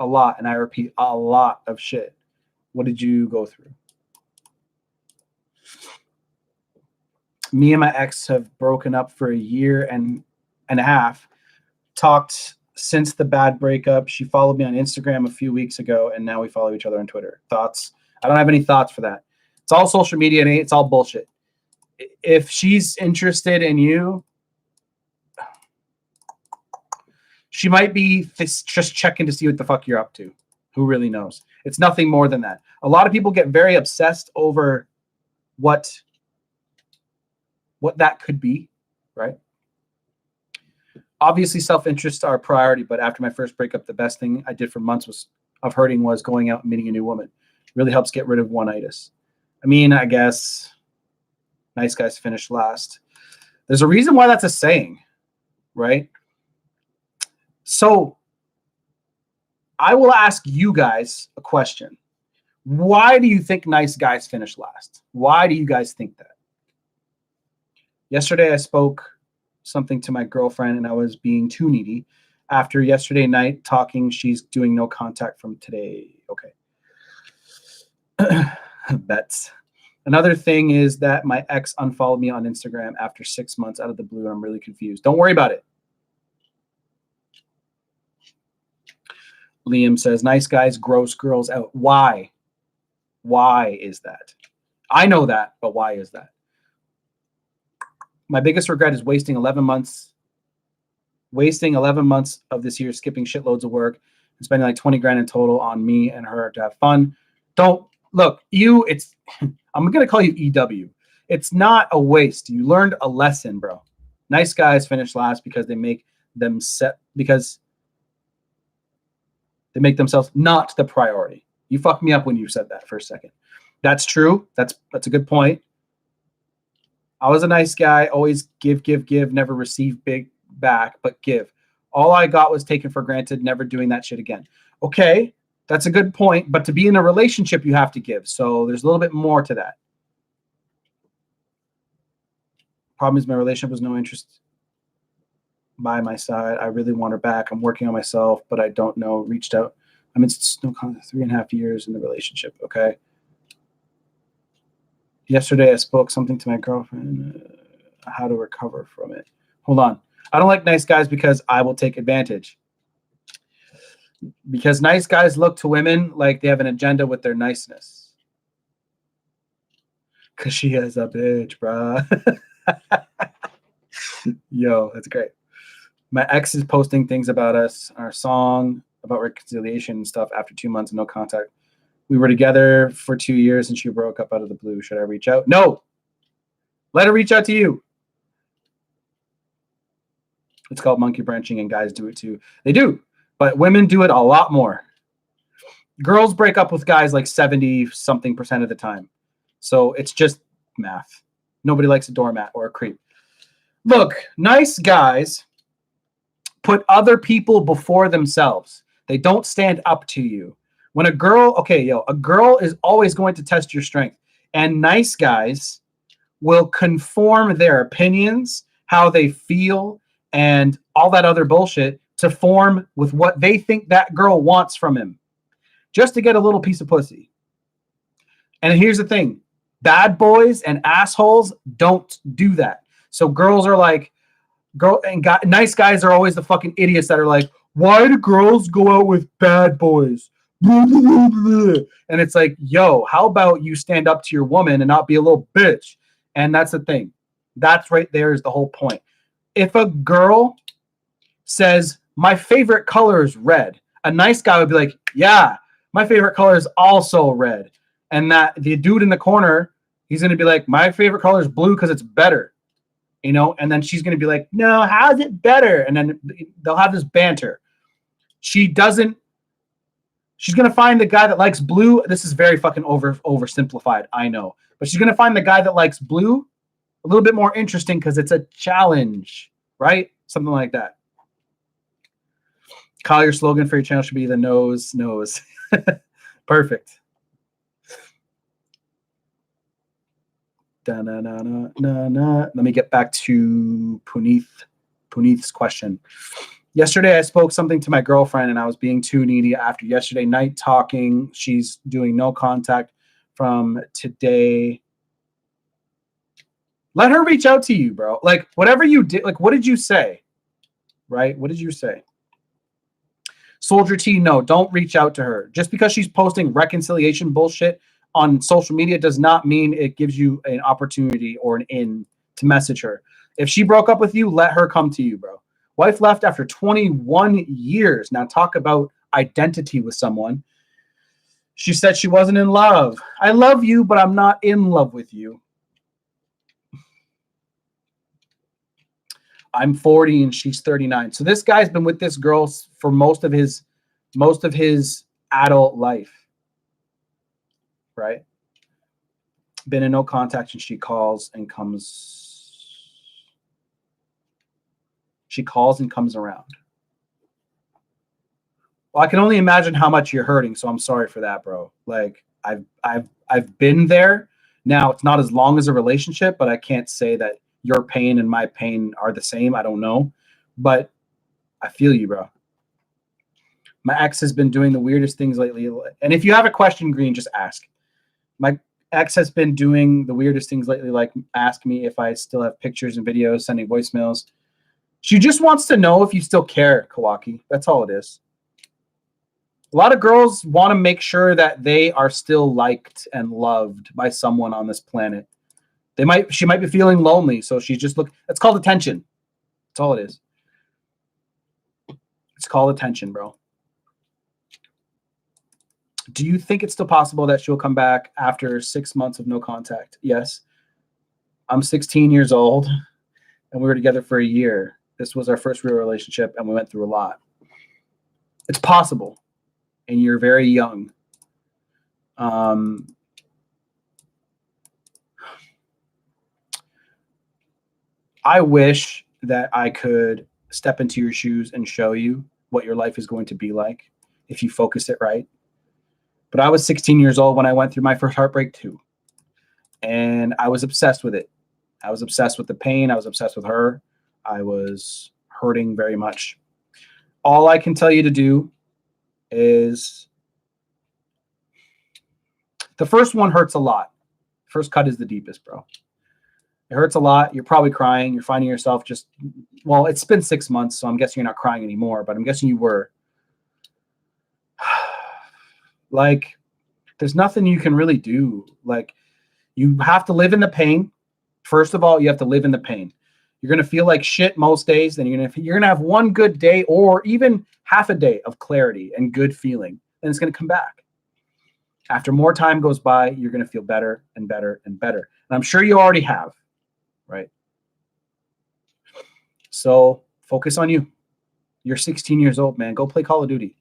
a lot, and I repeat, a lot of shit. What did you go through? Me and my ex have broken up for a year and a half. Talked since the bad breakup. She followed me on Instagram a few weeks ago, and now we follow each other on Twitter. Thoughts? I don't have any thoughts for that. It's all social media, and it's all bullshit. If she's interested in you, she might be just checking to see what the fuck you're up to. Who really knows? It's nothing more than that. A lot of people get very obsessed over what that could be, right? Obviously, self-interest are a priority, but after my first breakup, the best thing I did for months of hurting was going out and meeting a new woman. It really helps get rid of one-itis. I mean, I guess nice guys finish last. There's a reason why that's a saying, right? So I will ask you guys a question. Why do you think nice guys finish last? Why do you guys think that? Yesterday, I spoke something to my girlfriend and I was being too needy. After yesterday night talking, she's doing no contact from today. Okay. Bets. Another thing is that my ex unfollowed me on Instagram after 6 months out of the blue. I'm really confused. Don't worry about it. Liam says, nice guys, gross girls out. Why? Why is that? I know that, but why is that? My biggest regret is wasting 11 months of this year, skipping shitloads of work and spending like 20 grand in total on me and her to have fun. Don't look, I'm going to call you EW. It's not a waste. You learned a lesson, bro. Nice guys finish last because they make themselves not the priority. You fucked me up when you said that for a second. That's true. That's a good point. I was a nice guy, always give, never receive big back, but give. All I got was taken for granted, never doing that shit again. Okay, that's a good point, but to be in a relationship, you have to give. So there's a little bit more to that. Problem is my relationship was no interest by my side. I really want her back. I'm working on myself, but I don't know. Reached out. I mean, it's no 3.5 years in the relationship. Okay. Yesterday, I spoke something to my girlfriend, how to recover from it. Hold on. I don't like nice guys because I will take advantage. Because nice guys look to women like they have an agenda with their niceness. Because she is a bitch, bruh. Yo, that's great. My ex is posting things about us, our song, about reconciliation and stuff after 2 months of no contact. We were together for 2 years and she broke up out of the blue. Should I reach out? No. Let her reach out to you. It's called monkey branching and guys do it too. They do, but women do it a lot more. Girls break up with guys like 70-something% of the time. So it's just math. Nobody likes a doormat or a creep. Look, nice guys put other people before themselves. They don't stand up to you. When a girl is always going to test your strength. And nice guys will conform their opinions, how they feel, and all that other bullshit to form with what they think that girl wants from him. Just to get a little piece of pussy. And here's the thing. Bad boys and assholes don't do that. So girls are like, nice guys are always the fucking idiots that are like, why do girls go out with bad boys? And it's like, yo, how about you stand up to your woman and not be a little bitch? And that's the thing. That's right there is the whole point. If a girl says, my favorite color is red, a nice guy would be like, yeah, my favorite color is also red. And that the dude in the corner, he's going to be like, my favorite color is blue because it's better. You know, and then she's going to be like, no, how's it better? And then they'll have this banter. She's going to find the guy that likes blue. This is very fucking oversimplified, I know. But she's going to find the guy that likes blue a little bit more interesting because it's a challenge, right? Something like that. Kyle, your slogan for your channel should be the nose. Perfect. Let me get back to Puneeth's question. Yesterday, I spoke something to my girlfriend and I was being too needy. After yesterday night talking, she's doing no contact from today. Let her reach out to you, bro. Like, whatever you did, like, what did you say? Right? What did you say? Soldier T, no, don't reach out to her. Just because she's posting reconciliation bullshit on social media does not mean it gives you an opportunity or an in to message her. If she broke up with you, let her come to you, bro. Wife left after 21 years. Now talk about identity with someone. She said she wasn't in love. I love you, but I'm not in love with you. I'm 40 and she's 39. So this guy's been with this girl for most of his adult life. Right? Been in no contact and she calls and comes around. Well, I can only imagine how much you're hurting, so I'm sorry for that, bro. Like I've been there. Now it's not as long as a relationship, but I can't say that your pain and my pain are the same. I don't know, but I feel you, bro. My ex has been doing the weirdest things lately. And if you have a question, Green, just ask. My ex has been doing the weirdest things lately, like ask me if I still have pictures and videos, sending voicemails. She just wants to know if you still care, Kawaki. That's all it is. A lot of girls want to make sure that they are still liked and loved by someone on this planet. She might be feeling lonely, so she's just it's called attention. That's all it is. It's called attention, bro. Do you think it's still possible that she'll come back after 6 months of no contact? Yes. I'm 16 years old, and we were together for a year. This was our first real relationship, and we went through a lot. It's possible, and you're very young. I wish that I could step into your shoes and show you what your life is going to be like if you focus it right. But I was 16 years old when I went through my first heartbreak too. And I was obsessed with it. I was obsessed with the pain. I was obsessed with her. I was hurting very much. All I can tell you to do is the first one hurts a lot. First cut is the deepest, bro. It hurts a lot. You're probably crying. You're finding yourself well, it's been 6 months, so I'm guessing you're not crying anymore, but I'm guessing you were. Like, there's nothing you can really do. Like, you have to live in the pain. First of all, you have to live in the pain. You're going to feel like shit most days. Then you're going to have one good day or even half a day of clarity and good feeling. Then it's going to come back. After more time goes by, you're going to feel better and better and better. And I'm sure you already have, right? So focus on you. You're 16 years old, man. Go play Call of Duty.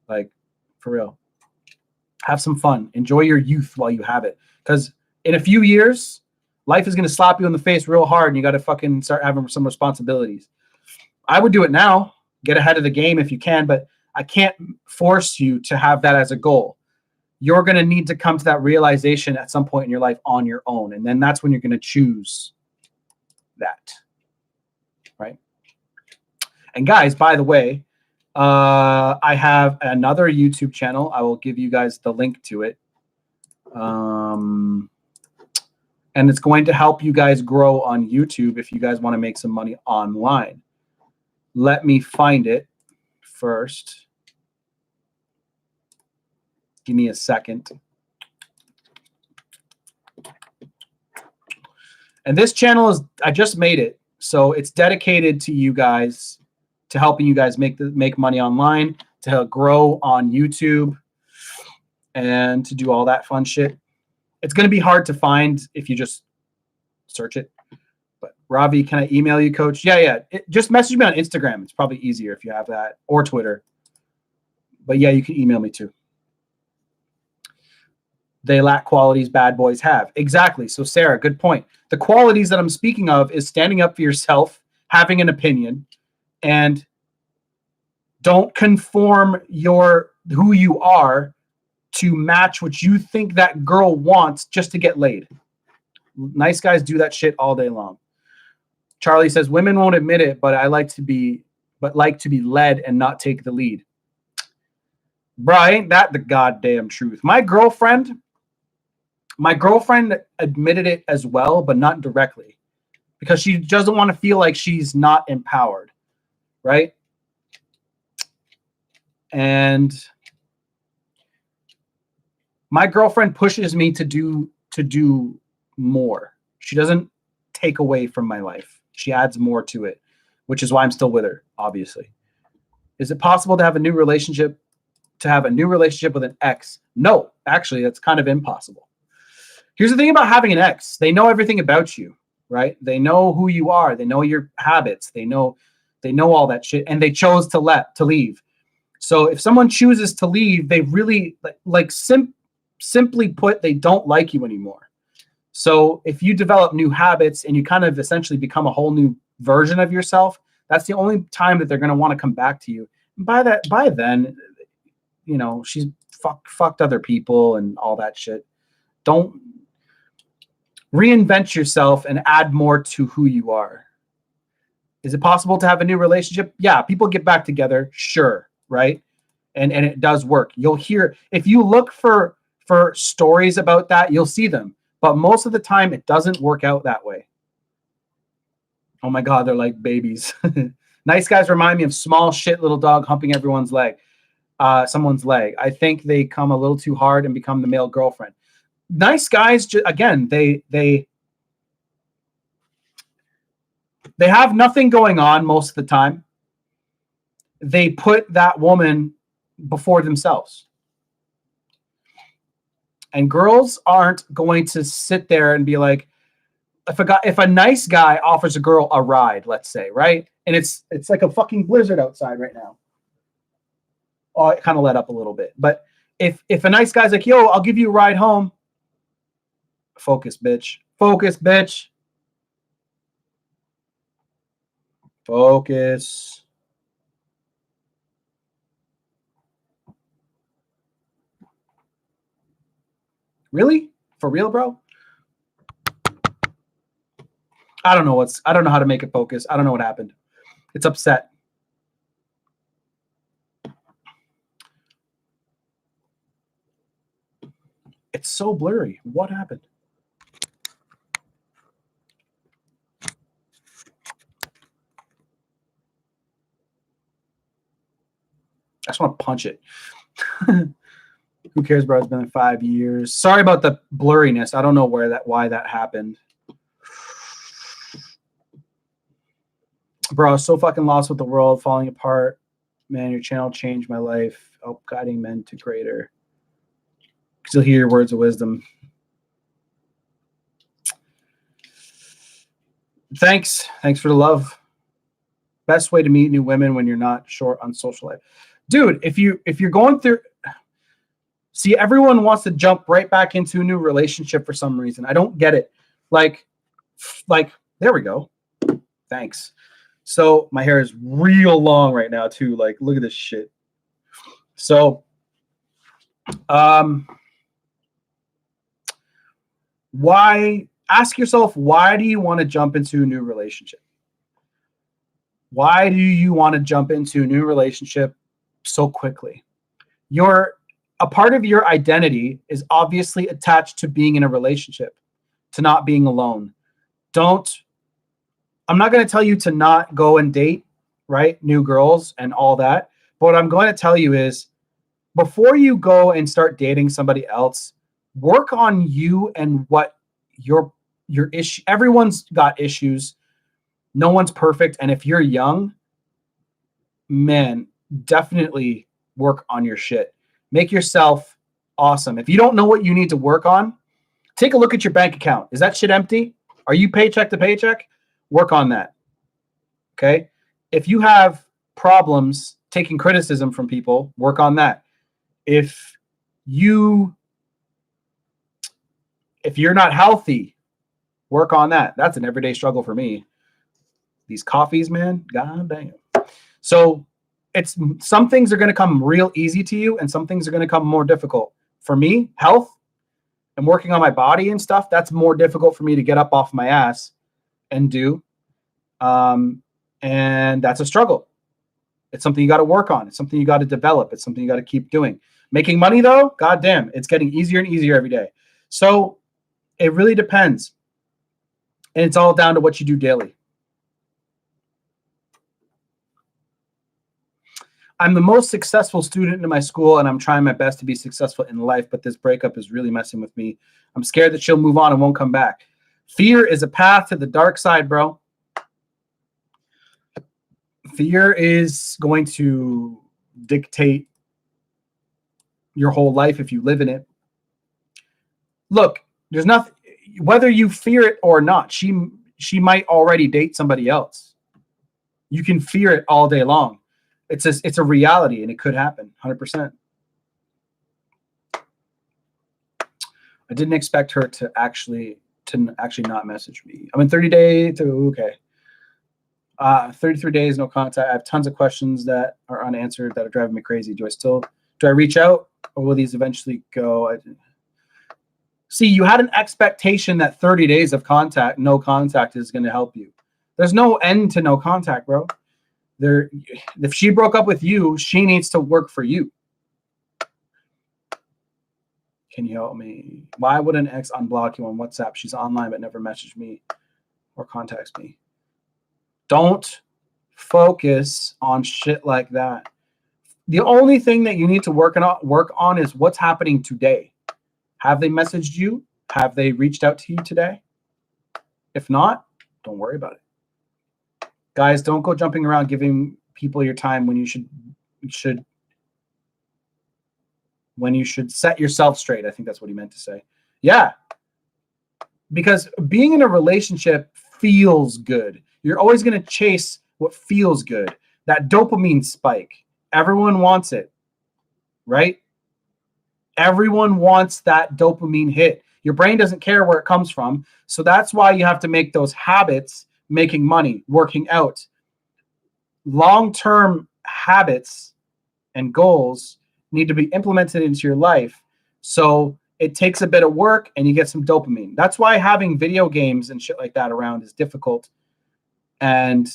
Like, for real. Have some fun. Enjoy your youth while you have it. Because in a few years, life is going to slap you in the face real hard and you got to fucking start having some responsibilities. I would do it now. Get ahead of the game if you can, but I can't force you to have that as a goal. You're going to need to come to that realization at some point in your life on your own. And then that's when you're going to choose that. Right? And guys, by the way, I have another YouTube channel. I will give you guys the link to it. And it's going to help you guys grow on YouTube if you guys want to make some money online. Let me find it first. Give me a second. And this channel I just made it. So it's dedicated to you guys, to helping you guys make money online, to help grow on YouTube, and to do all that fun shit. It's going to be hard to find if you just search it. But Ravi, can I email you, Coach? Yeah. Just message me on Instagram. It's probably easier if you have that, or Twitter. But yeah, you can email me too. They lack qualities bad boys have. Exactly. So Sarah, good point. The qualities that I'm speaking of is standing up for yourself, having an opinion, and don't conform who you are to match what you think that girl wants just to get laid. Nice guys do that shit all day long. Charlie says women won't admit it, but like to be led and not take the lead. Bro, ain't that the goddamn truth? My girlfriend admitted it as well, but not directly, because she doesn't want to feel like she's not empowered, right? And my girlfriend pushes me to do more. She doesn't take away from my life. She adds more to it, which is why I'm still with her, obviously. Is it possible to have a new relationship with an ex? No, actually, that's kind of impossible. Here's the thing about having an ex. They know everything about you, right? They know who you are. They know your habits. They know all that shit, and they chose to leave. So if someone chooses to leave, they really simply put, they don't like you anymore. So if you develop new habits and you kind of essentially become a whole new version of yourself, that's the only time that they're going to want to come back to you. And by then, you know, she's fucked other people and all that shit. Don't reinvent yourself and add more to who you are. Is it possible to have a new relationship? Yeah, people get back together, sure, right? And it does work. You'll hear, if you look for stories about that, you'll see them. But most of the time, it doesn't work out that way. Oh my God, they're like babies. Nice guys remind me of small shit little dog humping someone's leg. I think they come a little too hard and become the male girlfriend. Nice guys, again, they have nothing going on most of the time. They put that woman before themselves. And girls aren't going to sit there and be like, if a nice guy offers a girl a ride, let's say, right? And it's like a fucking blizzard outside right now. Oh, it kind of let up a little bit. But if a nice guy's like, yo, I'll give you a ride home. Focus, bitch. Focus, bitch. Focus. Really? For real, bro? I don't know how to make it focus. I don't know what happened. It's upset. It's so blurry. What happened? I just want to punch it. Who cares, bro? It's been 5 years. Sorry about the blurriness. I don't know why that happened. Bro, so fucking lost with the world, falling apart. Man, your channel changed my life. Oh, guiding men to greater. Still hear your words of wisdom. Thanks for the love. Best way to meet new women when you're not short on social life. Dude, if you're going through, see, everyone wants to jump right back into a new relationship for some reason. I don't get it. Like there we go. Thanks. So my hair is real long right now too. Like, look at this shit. So, ask yourself, why do you want to jump into a new relationship? Why do you want to jump into a new relationship so quickly? A part of your identity is obviously attached to being in a relationship, to not being alone. I'm not going to tell you to not go and date, right? New girls and all that. But what I'm going to tell you is, before you go and start dating somebody else, work on you and what your issue. Everyone's got issues. No one's perfect. And if you're young, man, definitely work on your shit. Make yourself awesome. If you don't know what you need to work on, take a look at your bank account. Is that shit empty? Are you paycheck to paycheck? Work on that. Okay? If you have problems taking criticism from people, work on that. If you If you're not healthy, work on that. That's an everyday struggle for me. These coffees, man, god damn. So it's some things are going to come real easy to you and some things are going to come more difficult. For me, health and working on my body and stuff, that's more difficult for me to get up off my ass and do. And that's a struggle. It's something you got to work on. It's something you got to develop. It's something you got to keep doing. Making money though, goddamn, it's getting easier and easier every day. So it really depends. And it's all down to what you do daily. I'm the most successful student in my school, and I'm trying my best to be successful in life, but this breakup is really messing with me. I'm scared that she'll move on and won't come back. Fear is a path to the dark side, bro. Fear is going to dictate your whole life if you live in it. Look, there's nothing, whether you fear it or not, she might already date somebody else. You can fear it all day long. It's a reality, and it could happen 100%. I didn't expect her to actually not message me. I'm in 30 days. Okay. 33 days, no contact. I have tons of questions that are unanswered that are driving me crazy. Do I reach out, or will these eventually go? See, you had an expectation that 30 days of no contact is going to help you. There's no end to no contact, bro. If she broke up with you, she needs to work for you. Can you help me? Why would an ex unblock you on WhatsApp? She's online but never messaged me or contacts me. Don't focus on shit like that. The only thing that you need to work on is what's happening today. Have they messaged you? Have they reached out to you today? If not, don't worry about it. Guys, don't go jumping around giving people your time when you should set yourself straight. I think that's what he meant to say. Yeah. Because being in a relationship feels good. You're always going to chase what feels good. That dopamine spike. Everyone wants it, right? Everyone wants that dopamine hit. Your brain doesn't care where it comes from. So that's why you have to make those habits, making money, working out. Long-term habits and goals need to be implemented into your life. So it takes a bit of work and you get some dopamine. That's why having video games and shit like that around is difficult. And,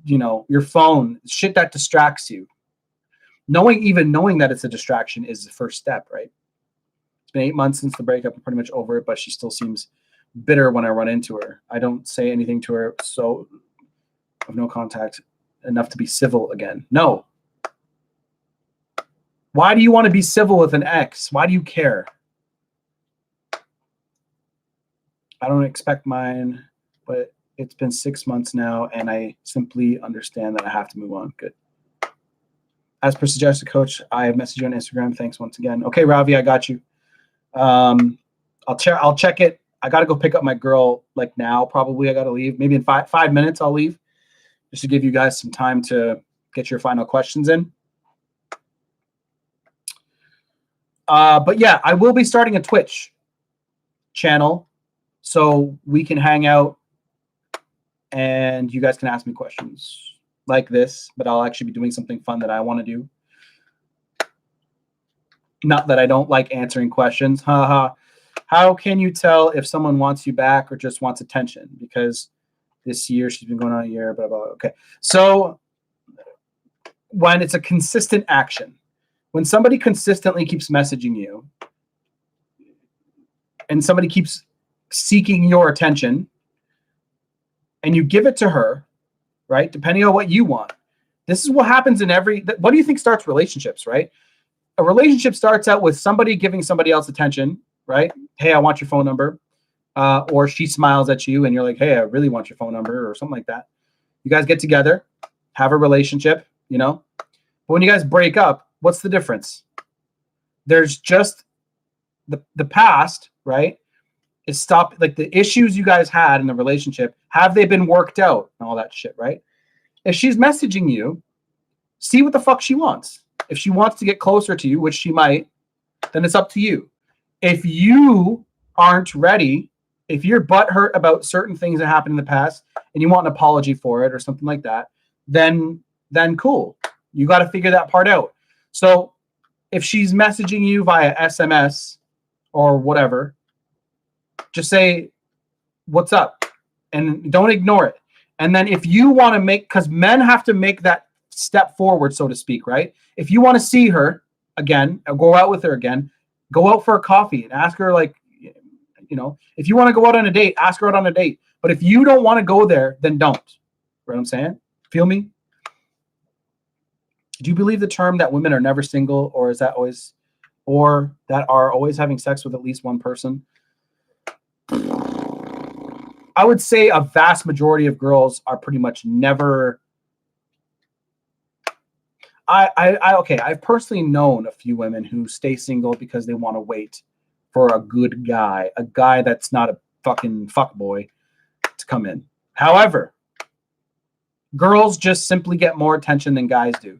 your phone, shit that distracts you. Knowing that it's a distraction is the first step, right? It's been 8 months since the breakup. I'm pretty much over it, but she still seems bitter when I run into her. I don't say anything to her, so I have no contact enough to be civil again. No. Why do you want to be civil with an ex? Why do you care? I don't expect mine, but it's been 6 months now, and I simply understand that I have to move on. Good. As per suggested, coach, I have messaged you on Instagram. Thanks once again. Okay, Ravi, I got you. I'll check it. I got to go pick up my girl like now. Probably I got to leave. Maybe in five minutes I'll leave, just to give you guys some time to get your final questions in. But yeah, I will be starting a Twitch channel so we can hang out and you guys can ask me questions like this, but I'll actually be doing something fun that I want to do. Not that I don't like answering questions. Haha. How can you tell if someone wants you back or just wants attention? Because this year she's been going on a year, blah, blah, blah. Okay. So when it's a consistent action, when somebody consistently keeps messaging you and somebody keeps seeking your attention and you give it to her, right? Depending on what you want. This is what happens in what do you think starts relationships, right? A relationship starts out with somebody giving somebody else attention, right? Hey, I want your phone number. Or she smiles at you and you're like, hey, I really want your phone number or something like that. You guys get together, have a relationship, But when you guys break up, what's the difference? There's just the past, right? Like the issues you guys had in the relationship, have they been worked out and all that shit, right? If she's messaging you, see what the fuck she wants. If she wants to get closer to you, which she might, then it's up to you. If you aren't ready, if you're butthurt about certain things that happened in the past and you want an apology for it or something like that, then cool. You got to figure that part out. So if she's messaging you via SMS or whatever, just say, what's up? And don't ignore it. And then if you want to make, because men have to make that step forward, so to speak, right? If you want to see her again, or go out with her again, go out for a coffee and ask her, like, you know, if you want to go out on a date, ask her out on a date. But if you don't want to go there, then don't. You know what I'm saying? Feel me? Do you believe the term that women are never single, or is that always, or that are always having sex with at least one person? I would say a vast majority of girls are pretty much never. Okay, I've personally known a few women who stay single because they want to wait for a good guy, a guy that's not a fucking fuckboy, to come in. However, girls just simply get more attention than guys do.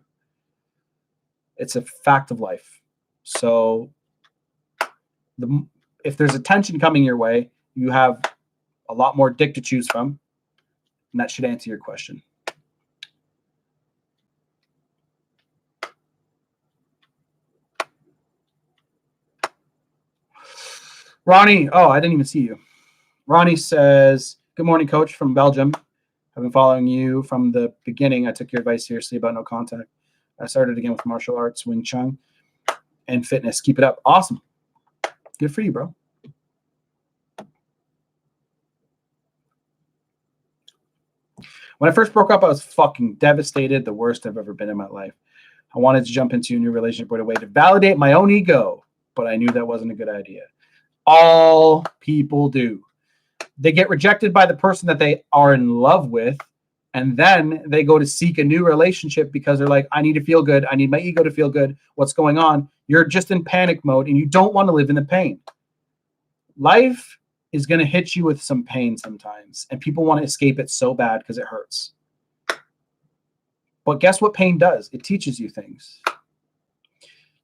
It's a fact of life. So if there's attention coming your way, you have a lot more dick to choose from, and that should answer your question. Ronnie, oh, I didn't even see you. Ronnie says, good morning, coach, from Belgium. I've been following you from the beginning. I took your advice seriously about no contact. I started again with martial arts, Wing Chun, and fitness. Keep it up. Awesome. Good for you, bro. When I first broke up, I was fucking devastated. The worst I've ever been in my life. I wanted to jump into a new relationship right away to validate my own ego, but I knew that wasn't a good idea. All people do. They get rejected by the person that they are in love with, and then they go to seek a new relationship because they're like, I need to feel good. I need my ego to feel good. What's going on? You're just in panic mode, and you don't want to live in the pain. Life is going to hit you with some pain sometimes, and people want to escape it so bad because it hurts. But guess what pain does? It teaches you things.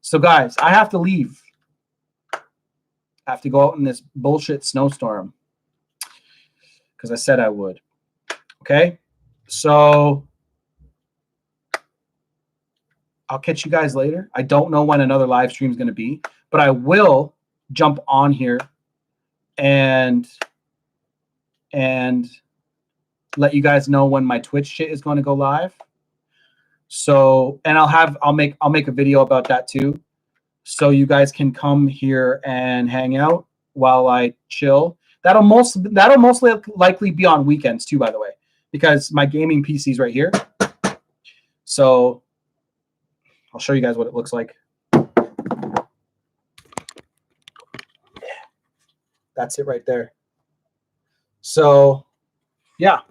So guys, I have to leave. I have to go out in this bullshit snowstorm because I said I would. Okay? So I'll catch you guys later. I don't know when another live stream is going to be, but I will jump on here and let you guys know when my Twitch shit is going to go live. So, and I'll make a video about that too. So you guys can come here and hang out while I chill. That'll most likely be on weekends too, by the way, because my gaming PC is right here. So I'll show you guys what it looks like. That's it right there. So, yeah.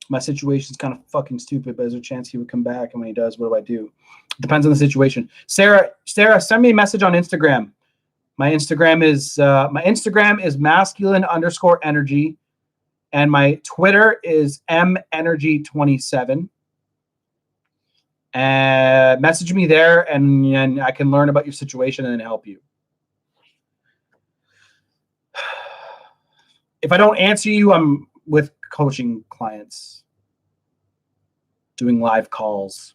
My situation's kind of fucking stupid, but there's a chance he would come back. And when he does, what do I do? Depends on the situation. Sarah, send me a message on Instagram. My Instagram is masculine_energy. And my Twitter is menergy27. Message me there, and I can learn about your situation and then help you. If I don't answer you, I'm with coaching clients, doing live calls.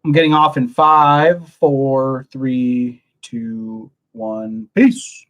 I'm getting off in 5, 4, 3, 2, 1. Peace.